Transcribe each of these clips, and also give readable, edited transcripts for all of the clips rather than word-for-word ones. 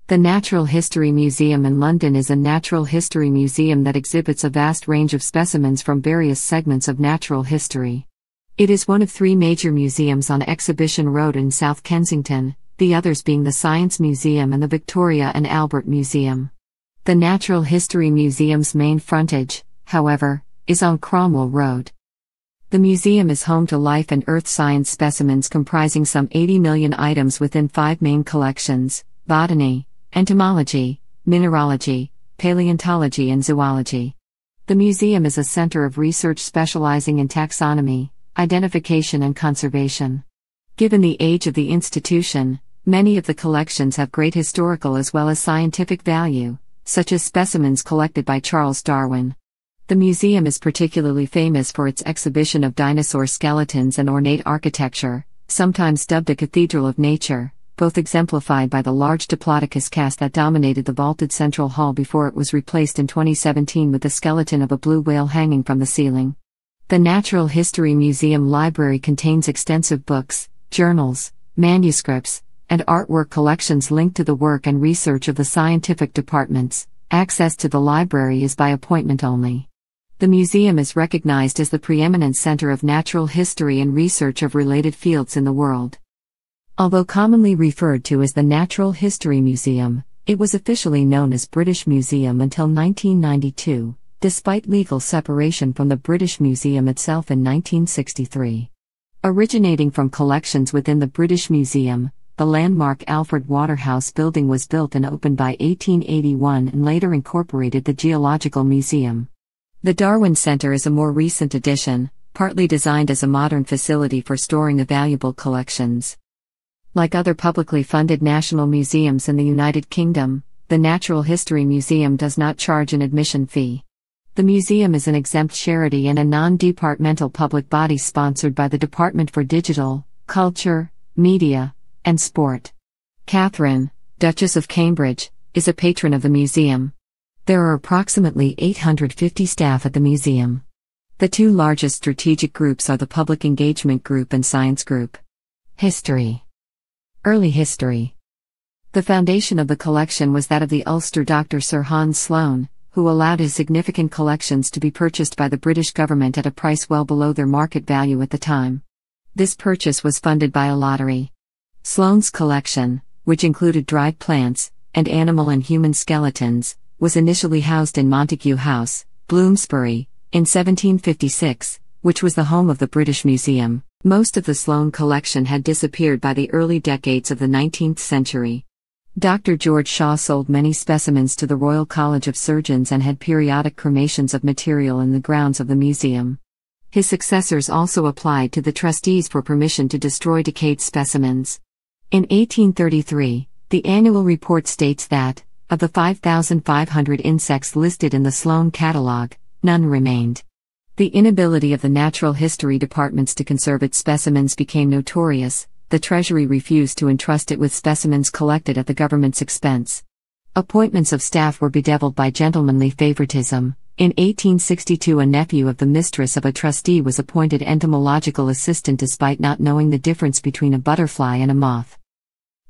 The Natural History Museum in London is a natural history museum that exhibits a vast range of specimens from various segments of natural history. It is one of three major museums on Exhibition Road in South Kensington, the others being the Science Museum and the Victoria and Albert Museum. The Natural History Museum's main frontage, however, is on Cromwell Road. The museum is home to life and earth science specimens comprising some 80 million items within five main collections: botany, entomology, mineralogy, paleontology and zoology. The museum is a center of research specializing in taxonomy, identification and conservation. Given the age of the institution, many of the collections have great historical as well as scientific value, such as specimens collected by Charles Darwin. The museum is particularly famous for its exhibition of dinosaur skeletons and ornate architecture, sometimes dubbed a cathedral of nature, both exemplified by the large Diplodocus cast that dominated the vaulted central hall before it was replaced in 2017 with the skeleton of a blue whale hanging from the ceiling. The Natural History Museum library contains extensive books, journals, manuscripts, and artwork collections linked to the work and research of the scientific departments. Access to the library is by appointment only. The museum is recognized as the preeminent center of natural history and research of related fields in the world. Although commonly referred to as the Natural History Museum, it was officially known as British Museum until 1992, despite legal separation from the British Museum itself in 1963. Originating from collections within the British Museum, the landmark Alfred Waterhouse Building was built and opened by 1881 and later incorporated the Geological Museum. The Darwin Centre is a more recent addition, partly designed as a modern facility for storing the valuable collections. Like other publicly funded national museums in the United Kingdom, the Natural History Museum does not charge an admission fee. The museum is an exempt charity and a non-departmental public body sponsored by the Department for Digital, Culture, Media, and Sport. Catherine, Duchess of Cambridge, is a patron of the museum. There are approximately 850 staff at the museum. The two largest strategic groups are the Public Engagement Group and Science Group. History. Early history. The foundation of the collection was that of the Ulster doctor Sir Hans Sloane, who allowed his significant collections to be purchased by the British government at a price well below their market value at the time. This purchase was funded by a lottery. Sloane's collection, which included dried plants, and animal and human skeletons, was initially housed in Montague House, Bloomsbury, in 1756, which was the home of the British Museum. Most of the Sloane collection had disappeared by the early decades of the 19th century. Dr. George Shaw sold many specimens to the Royal College of Surgeons and had periodic cremations of material in the grounds of the museum. His successors also applied to the trustees for permission to destroy decayed specimens. In 1833, the annual report states that, of the 5,500 insects listed in the Sloane catalogue, none remained. The inability of the natural history departments to conserve its specimens became notorious. The Treasury refused to entrust it with specimens collected at the government's expense. Appointments of staff were bedeviled by gentlemanly favoritism. In 1862, a nephew of the mistress of a trustee was appointed entomological assistant despite not knowing the difference between a butterfly and a moth.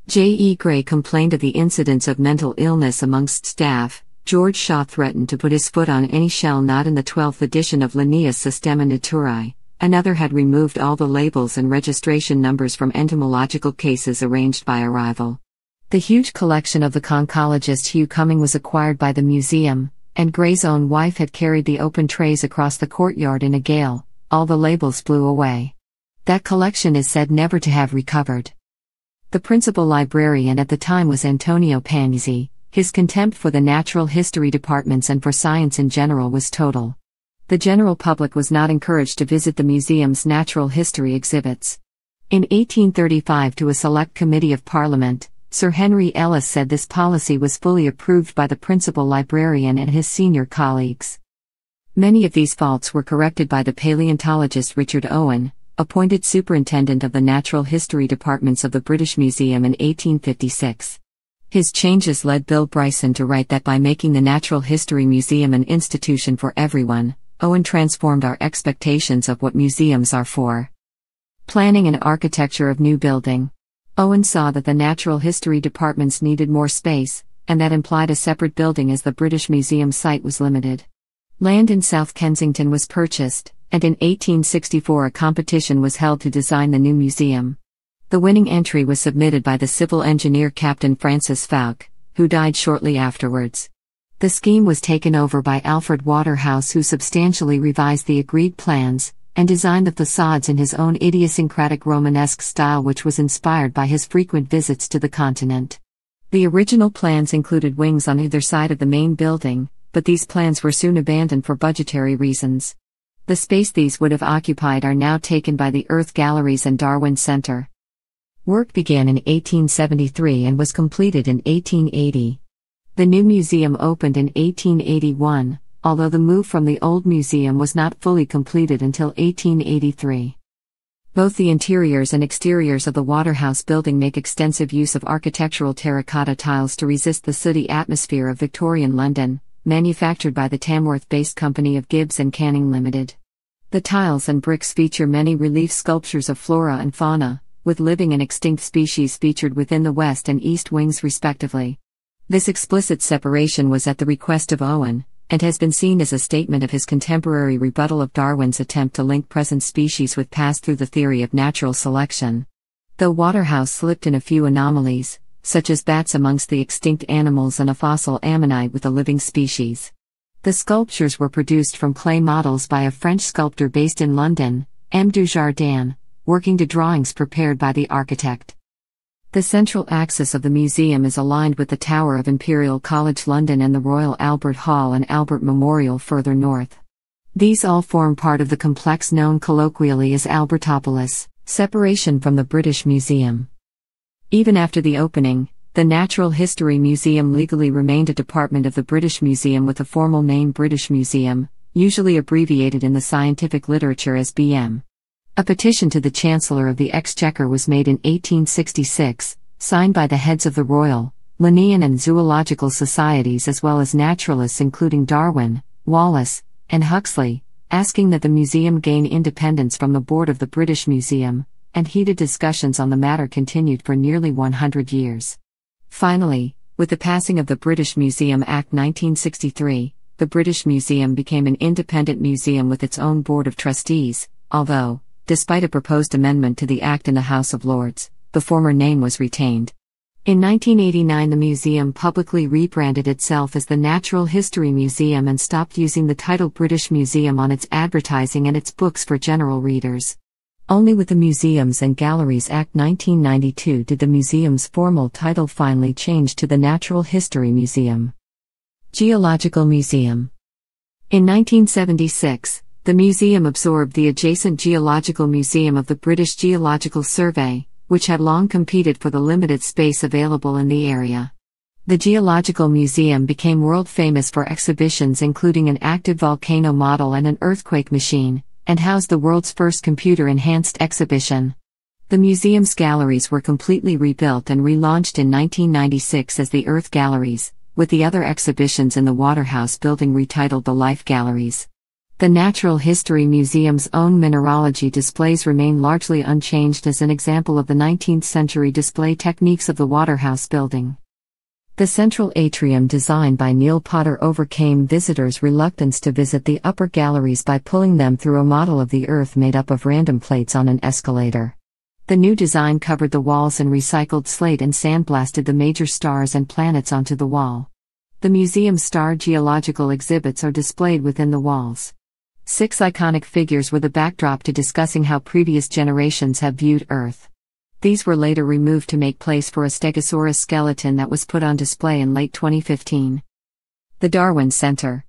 J. E. Gray complained of the incidence of mental illness amongst staff. George Shaw threatened to put his foot on any shell not in the 12th edition of Linnaeus Systema Naturae. Another had removed all the labels and registration numbers from entomological cases arranged by arrival. The huge collection of the conchologist Hugh Cumming was acquired by the museum, and Gray's own wife had carried the open trays across the courtyard in a gale. All the labels blew away. That collection is said never to have recovered. The principal librarian at the time was Antonio Panizzi. His contempt for the natural history departments and for science in general was total. The general public was not encouraged to visit the museum's natural history exhibits. In 1835, to a select committee of Parliament, Sir Henry Ellis said this policy was fully approved by the principal librarian and his senior colleagues. Many of these faults were corrected by the paleontologist Richard Owen, appointed superintendent of the natural history departments of the British Museum in 1856. His changes led Bill Bryson to write that by making the Natural History Museum an institution for everyone, Owen transformed our expectations of what museums are for. Planning and architecture of new building. Owen saw that the natural history departments needed more space, and that implied a separate building as the British Museum site was limited. Land in South Kensington was purchased, and in 1864 a competition was held to design the new museum. The winning entry was submitted by the civil engineer Captain Francis Fowke, who died shortly afterwards. The scheme was taken over by Alfred Waterhouse, who substantially revised the agreed plans, and designed the facades in his own idiosyncratic Romanesque style, which was inspired by his frequent visits to the continent. The original plans included wings on either side of the main building, but these plans were soon abandoned for budgetary reasons. The space these would have occupied are now taken by the Earth Galleries and Darwin Center. Work began in 1873 and was completed in 1880. The new museum opened in 1881, although the move from the old museum was not fully completed until 1883. Both the interiors and exteriors of the Waterhouse building make extensive use of architectural terracotta tiles to resist the sooty atmosphere of Victorian London, manufactured by the Tamworth-based company of Gibbs and Canning Limited. The tiles and bricks feature many relief sculptures of flora and fauna, with living and extinct species featured within the west and east wings respectively. This explicit separation was at the request of Owen, and has been seen as a statement of his contemporary rebuttal of Darwin's attempt to link present species with past through the theory of natural selection. Though Waterhouse slipped in a few anomalies, such as bats amongst the extinct animals and a fossil ammonite with a living species. The sculptures were produced from clay models by a French sculptor based in London, M. Dujardin, working to drawings prepared by the architect. The central axis of the museum is aligned with the Tower of Imperial College London and the Royal Albert Hall and Albert Memorial further north. These all form part of the complex known colloquially as Albertopolis, separation from the British Museum. Even after the opening, the Natural History Museum legally remained a department of the British Museum with the formal name British Museum, usually abbreviated in the scientific literature as BM. A petition to the Chancellor of the Exchequer was made in 1866, signed by the heads of the Royal, Linnean and Zoological Societies as well as naturalists including Darwin, Wallace, and Huxley, asking that the museum gain independence from the board of the British Museum, and heated discussions on the matter continued for nearly 100 years. Finally, with the passing of the British Museum Act 1963, the British Museum became an independent museum with its own board of trustees, although, despite a proposed amendment to the Act in the House of Lords, the former name was retained. In 1989 the museum publicly rebranded itself as the Natural History Museum and stopped using the title British Museum on its advertising and its books for general readers. Only with the Museums and Galleries Act 1992 did the museum's formal title finally change to the Natural History Museum. Geological Museum. In 1976, the museum absorbed the adjacent Geological Museum of the British Geological Survey, which had long competed for the limited space available in the area. The Geological Museum became world famous for exhibitions including an active volcano model and an earthquake machine, and housed the world's first computer-enhanced exhibition. The museum's galleries were completely rebuilt and relaunched in 1996 as the Earth Galleries, with the other exhibitions in the Waterhouse building retitled the Life Galleries. The Natural History Museum's own mineralogy displays remain largely unchanged as an example of the 19th century display techniques of the Waterhouse building. The central atrium designed by Neil Potter overcame visitors' reluctance to visit the upper galleries by pulling them through a model of the Earth made up of random plates on an escalator. The new design covered the walls in recycled slate and sandblasted the major stars and planets onto the wall. The museum's star geological exhibits are displayed within the walls. 6 iconic figures were the backdrop to discussing how previous generations have viewed Earth. These were later removed to make place for a Stegosaurus skeleton that was put on display in late 2015. The Darwin Center.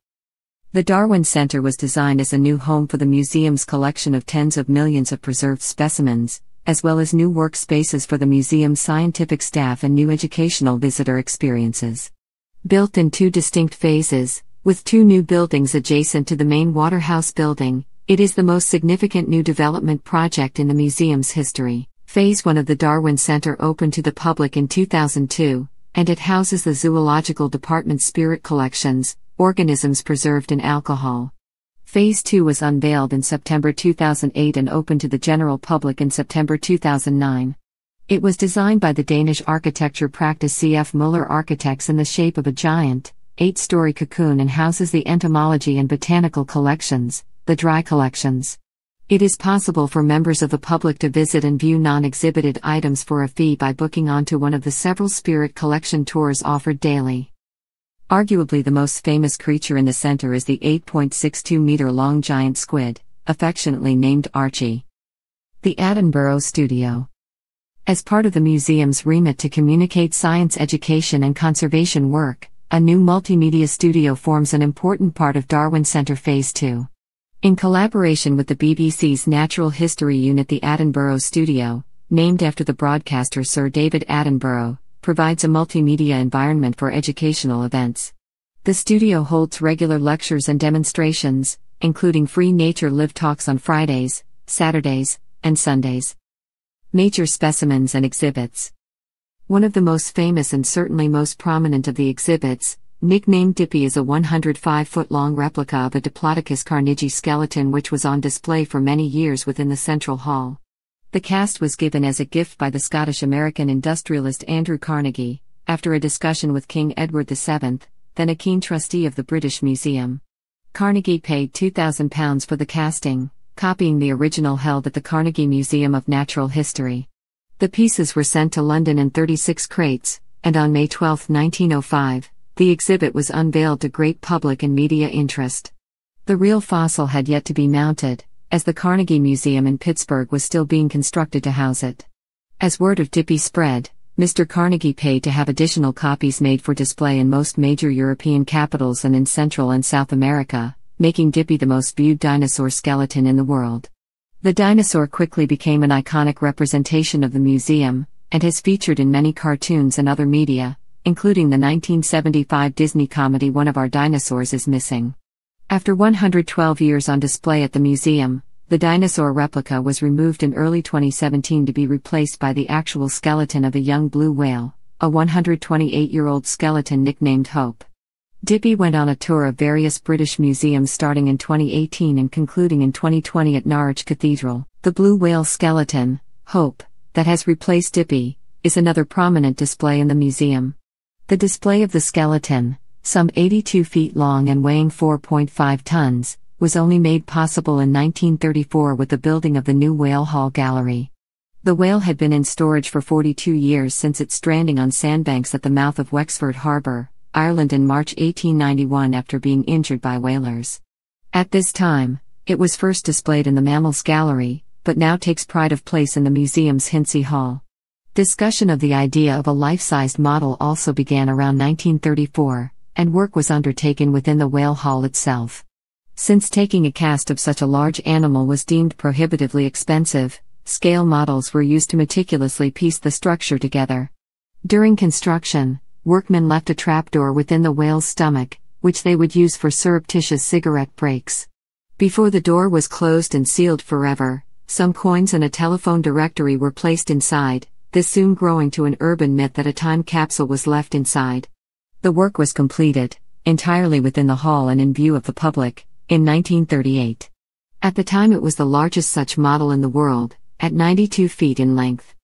The Darwin Center was designed as a new home for the museum's collection of tens of millions of preserved specimens, as well as new workspaces for the museum's scientific staff and new educational visitor experiences. Built in 2 distinct phases, with 2 new buildings adjacent to the main Waterhouse building, it is the most significant new development project in the museum's history. Phase 1 of the Darwin Center opened to the public in 2002, and it houses the Zoological Department's spirit collections, organisms preserved in alcohol. Phase 2 was unveiled in September 2008 and opened to the general public in September 2009. It was designed by the Danish architecture practice C.F. Muller Architects in the shape of a giant, 8-story cocoon and houses the entomology and botanical collections, the dry collections. It is possible for members of the public to visit and view non-exhibited items for a fee by booking onto one of the several spirit collection tours offered daily. Arguably the most famous creature in the center is the 8.62-meter-long giant squid, affectionately named Archie. The Attenborough Studio. As part of the museum's remit to communicate science education and conservation work, a new multimedia studio forms an important part of Darwin Centre Phase 2. In collaboration with the BBC's Natural History Unit, the Attenborough Studio, named after the broadcaster Sir David Attenborough, provides a multimedia environment for educational events. The studio holds regular lectures and demonstrations, including free Nature Live talks on Fridays, Saturdays, and Sundays. Nature specimens and exhibits. One of the most famous and certainly most prominent of the exhibits, nicknamed Dippy, is a 105-foot-long replica of a Diplodocus carnegie skeleton which was on display for many years within the Central Hall. The cast was given as a gift by the Scottish-American industrialist Andrew Carnegie, after a discussion with King Edward VII, then a keen trustee of the British Museum. Carnegie paid £2,000 for the casting, copying the original held at the Carnegie Museum of Natural History. The pieces were sent to London in 36 crates, and on May 12, 1905, the exhibit was unveiled to great public and media interest. The real fossil had yet to be mounted, as the Carnegie Museum in Pittsburgh was still being constructed to house it. As word of Dippy spread, Mr. Carnegie paid to have additional copies made for display in most major European capitals and in Central and South America, making Dippy the most viewed dinosaur skeleton in the world. The dinosaur quickly became an iconic representation of the museum, and has featured in many cartoons and other media, including the 1975 Disney comedy One of Our Dinosaurs is Missing. After 112 years on display at the museum, the dinosaur replica was removed in early 2017 to be replaced by the actual skeleton of a young blue whale, a 128-year-old skeleton nicknamed Hope. Dippy went on a tour of various British museums starting in 2018 and concluding in 2020 at Norwich Cathedral. The blue whale skeleton, Hope, that has replaced Dippy, is another prominent display in the museum. The display of the skeleton, some 82 feet long and weighing 4.5 tons, was only made possible in 1934 with the building of the new Whale Hall Gallery. The whale had been in storage for 42 years since its stranding on sandbanks at the mouth of Wexford Harbour, Ireland in March 1891 after being injured by whalers. At this time, it was first displayed in the Mammals Gallery, but now takes pride of place in the museum's Hinsey Hall. Discussion of the idea of a life-sized model also began around 1934, and work was undertaken within the Whale Hall itself. Since taking a cast of such a large animal was deemed prohibitively expensive, scale models were used to meticulously piece the structure together. During construction, workmen left a trapdoor within the whale's stomach, which they would use for surreptitious cigarette breaks. Before the door was closed and sealed forever, some coins and a telephone directory were placed inside, this soon growing to an urban myth that a time capsule was left inside. The work was completed, entirely within the hall and in view of the public, in 1938. At the time it was the largest such model in the world, at 92 feet in length.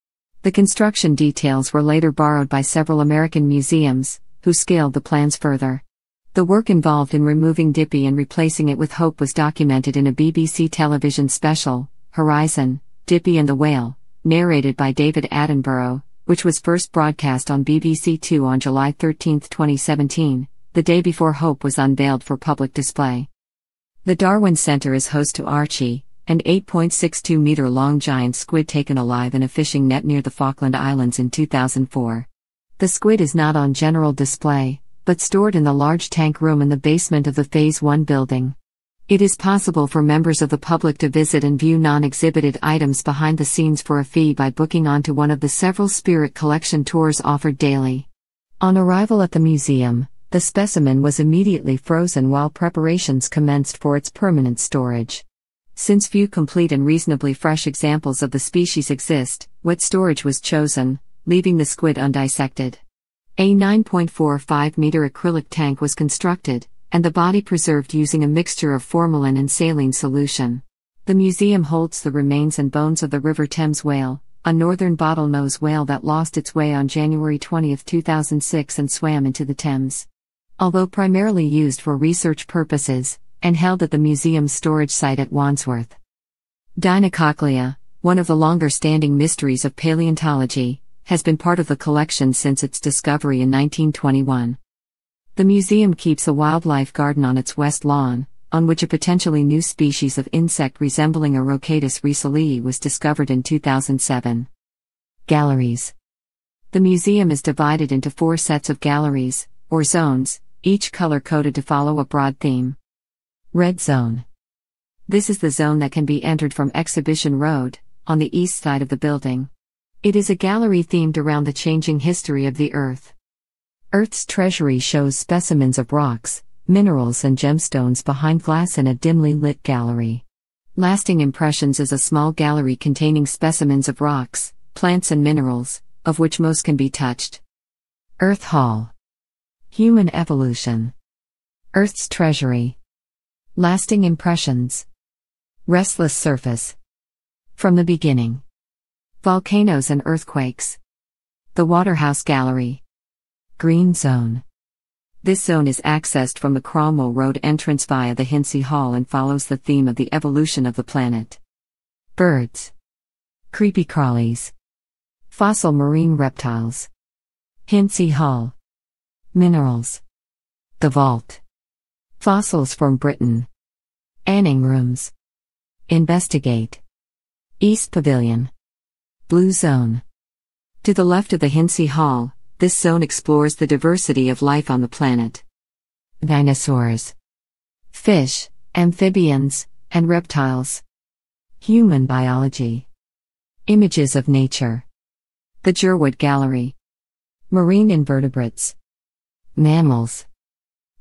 The construction details were later borrowed by several American museums, who scaled the plans further. The work involved in removing Dippy and replacing it with Hope was documented in a BBC television special, Horizon, Dippy and the Whale, narrated by David Attenborough, which was first broadcast on BBC Two on July 13, 2017, the day before Hope was unveiled for public display. The Darwin Centre is host to Archie, an 8.62-meter-long giant squid taken alive in a fishing net near the Falkland Islands in 2004. The squid is not on general display, but stored in the large tank room in the basement of the Phase 1 building. It is possible for members of the public to visit and view non-exhibited items behind the scenes for a fee by booking onto one of the several spirit collection tours offered daily. On arrival at the museum, the specimen was immediately frozen while preparations commenced for its permanent storage. Since few complete and reasonably fresh examples of the species exist, wet storage was chosen, leaving the squid undissected. A 9.45-meter acrylic tank was constructed, and the body preserved using a mixture of formalin and saline solution. The museum holds the remains and bones of the River Thames whale, a northern bottlenose whale that lost its way on January 20, 2006 and swam into the Thames. Although primarily used for research purposes, and held at the museum's storage site at Wandsworth. Dinocochlea, one of the longer-standing mysteries of paleontology, has been part of the collection since its discovery in 1921. The museum keeps a wildlife garden on its west lawn, on which a potentially new species of insect resembling a Rhochatus rieseli was discovered in 2007. Galleries. The museum is divided into 4 sets of galleries, or zones, each color-coded to follow a broad theme. Red Zone. This is the zone that can be entered from Exhibition Road, on the east side of the building. It is a gallery themed around the changing history of the Earth. Earth's Treasury shows specimens of rocks, minerals and gemstones behind glass in a dimly lit gallery. Lasting Impressions is a small gallery containing specimens of rocks, plants and minerals, of which most can be touched. Earth Hall. Human Evolution. Earth's Treasury. Lasting Impressions. Restless Surface. From the Beginning. Volcanoes and Earthquakes. The Waterhouse Gallery. Green Zone. This zone is accessed from the Cromwell Road entrance via the Hinsey Hall and follows the theme of the evolution of the planet. Birds. Creepy crawlies. Fossil marine reptiles. Hinsey Hall. Minerals. The Vault. Fossils from Britain. Anning Rooms. Investigate. East Pavilion. Blue Zone. To the left of the Hinsey Hall, this zone explores the diversity of life on the planet. Dinosaurs. Fish, amphibians, and reptiles. Human biology. Images of nature. The Jerwood Gallery. Marine invertebrates. Mammals.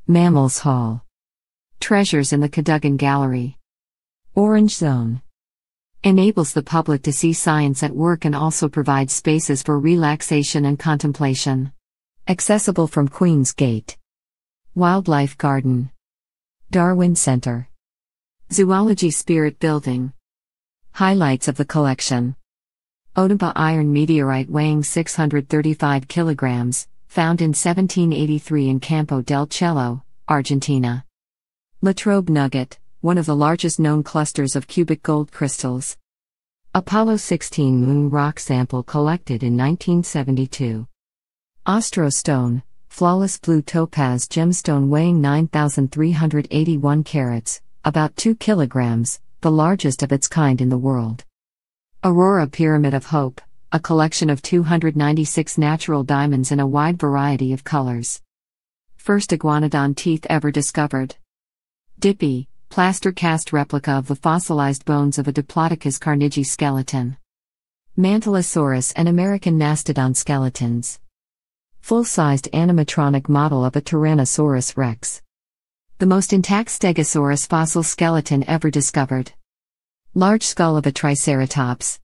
Mammals Hall. Treasures in the Cadogan Gallery. Orange Zone. Enables the public to see science at work and also provides spaces for relaxation and contemplation. Accessible from Queen's Gate. Wildlife Garden. Darwin Center. Zoology Spirit Building. Highlights of the collection. Otumba iron meteorite weighing 635 kilograms, found in 1783 in Campo del Cielo, Argentina. Latrobe Nugget, one of the largest known clusters of cubic gold crystals. Apollo 16 moon rock sample collected in 1972. Ostro Stone, flawless blue topaz gemstone weighing 9,381 carats, about 2 kilograms, the largest of its kind in the world. Aurora Pyramid of Hope, a collection of 296 natural diamonds in a wide variety of colors. First iguanodon teeth ever discovered. Dippy, plaster cast replica of the fossilized bones of a Diplodocus carnegie skeleton. Mantellosaurus and American mastodon skeletons. Full-sized animatronic model of a Tyrannosaurus rex. The most intact Stegosaurus fossil skeleton ever discovered. Large skull of a Triceratops.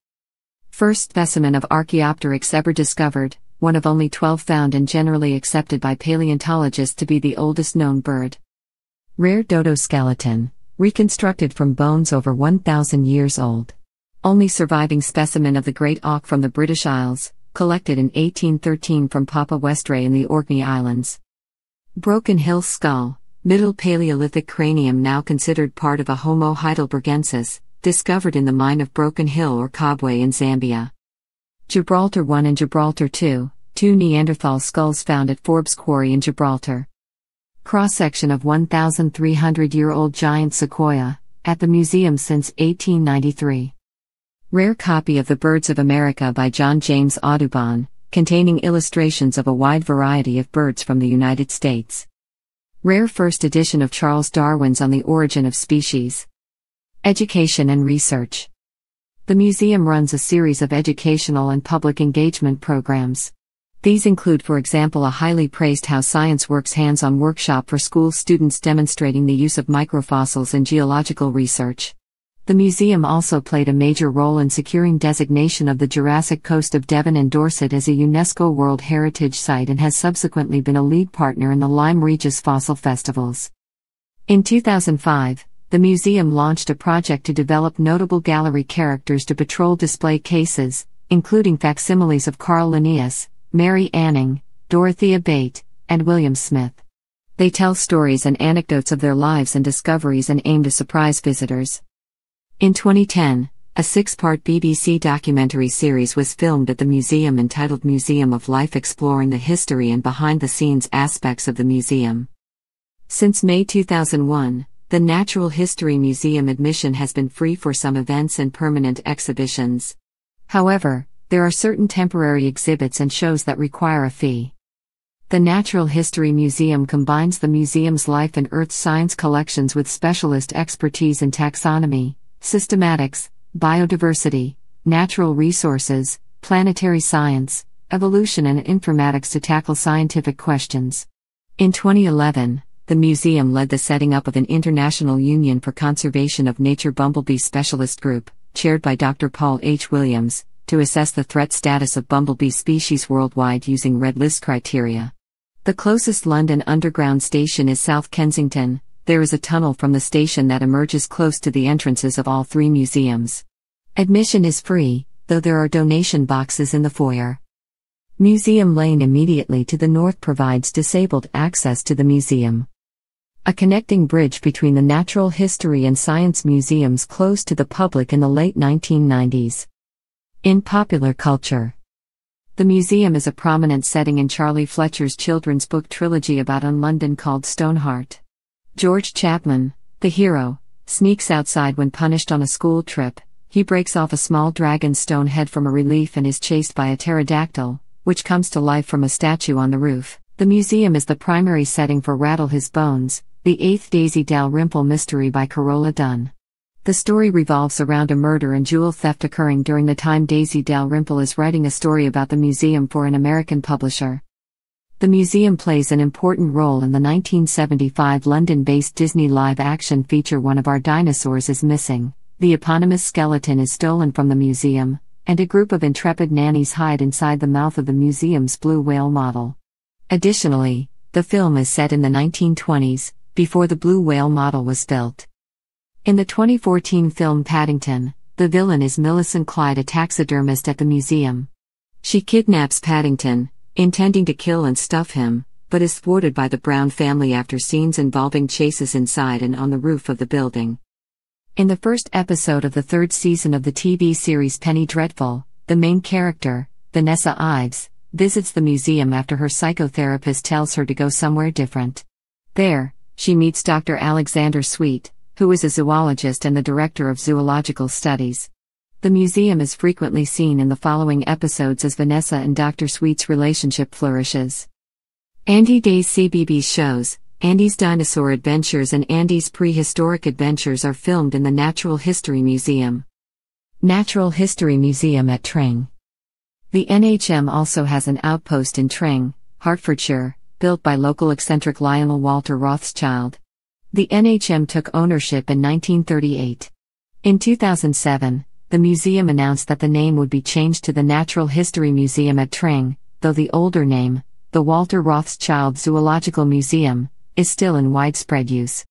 First specimen of Archaeopteryx ever discovered, one of only 12 found and generally accepted by paleontologists to be the oldest known bird. Rare dodo skeleton, reconstructed from bones over 1,000 years old. Only surviving specimen of the great auk from the British Isles, collected in 1813 from Papa Westray in the Orkney Islands. Broken Hill skull, Middle Paleolithic cranium now considered part of a Homo heidelbergensis, discovered in the mine of Broken Hill or Kabwe in Zambia. Gibraltar 1 and Gibraltar 2, 2 Neanderthal skulls found at Forbes Quarry in Gibraltar. Cross-section of 1,300-year-old giant sequoia, at the museum since 1893. Rare copy of The Birds of America by John James Audubon, containing illustrations of a wide variety of birds from the United States. Rare first edition of Charles Darwin's On the Origin of Species. Education and research. The museum runs a series of educational and public engagement programs. These include, for example, a highly praised How Science Works hands-on workshop for school students demonstrating the use of microfossils in geological research. The museum also played a major role in securing designation of the Jurassic Coast of Devon and Dorset as a UNESCO World Heritage Site and has subsequently been a lead partner in the Lyme Regis Fossil Festivals. In 2005, the museum launched a project to develop notable gallery characters to patrol display cases, including facsimiles of Carl Linnaeus, Mary Anning, Dorothea Bate, and William Smith. They tell stories and anecdotes of their lives and discoveries and aim to surprise visitors. In 2010, a 6-part BBC documentary series was filmed at the museum entitled Museum of Life, exploring the history and behind-the-scenes aspects of the museum. Since May 2001, the Natural History Museum admission has been free for some events and permanent exhibitions. However, there are certain temporary exhibits and shows that require a fee. The Natural History Museum combines the museum's life and earth science collections with specialist expertise in taxonomy, systematics, biodiversity, natural resources, planetary science, evolution, and informatics to tackle scientific questions. In 2011, the museum led the setting up of an International Union for Conservation of Nature Bumblebee Specialist Group, chaired by Dr. Paul H. Williams, to assess the threat status of bumblebee species worldwide using Red List criteria. The closest London Underground station is South Kensington. There is a tunnel from the station that emerges close to the entrances of all 3 museums. Admission is free, though there are donation boxes in the foyer. Museum Lane immediately to the north provides disabled access to the museum. A connecting bridge between the Natural History and Science museums closed to the public in the late 1990s. In popular culture, the museum is a prominent setting in Charlie Fletcher's children's book trilogy about London called Stoneheart. George Chapman, the hero, sneaks outside when punished on a school trip. He breaks off a small dragon's stone head from a relief and is chased by a pterodactyl, which comes to life from a statue on the roof. The museum is the primary setting for Rattle His Bones, the 8th Daisy Dalrymple mystery by Carola Dunn. The story revolves around a murder and jewel theft occurring during the time Daisy Dalrymple is writing a story about the museum for an American publisher. The museum plays an important role in the 1975 London-based Disney live-action feature One of Our Dinosaurs is Missing. The eponymous skeleton is stolen from the museum, and a group of intrepid nannies hide inside the mouth of the museum's blue whale model. Additionally, the film is set in the 1920s, before the blue whale model was built. In the 2014 film Paddington, the villain is Millicent Clyde, a taxidermist at the museum. She kidnaps Paddington, intending to kill and stuff him, but is thwarted by the Brown family after scenes involving chases inside and on the roof of the building. In the first episode of the 3rd season of the TV series Penny Dreadful, the main character, Vanessa Ives, visits the museum after her psychotherapist tells her to go somewhere different. There, she meets Dr. Alexander Sweet, who is a zoologist and the director of zoological studies. The museum is frequently seen in the following episodes as Vanessa and Dr. Sweet's relationship flourishes. Andy Day's CBeebies shows, Andy's Dinosaur Adventures and Andy's Prehistoric Adventures are filmed in the Natural History Museum. Natural History Museum at Tring. The NHM also has an outpost in Tring, Hertfordshire, built by local eccentric Lionel Walter Rothschild. The NHM took ownership in 1938. In 2007, the museum announced that the name would be changed to the Natural History Museum at Tring, though the older name, the Walter Rothschild Zoological Museum, is still in widespread use.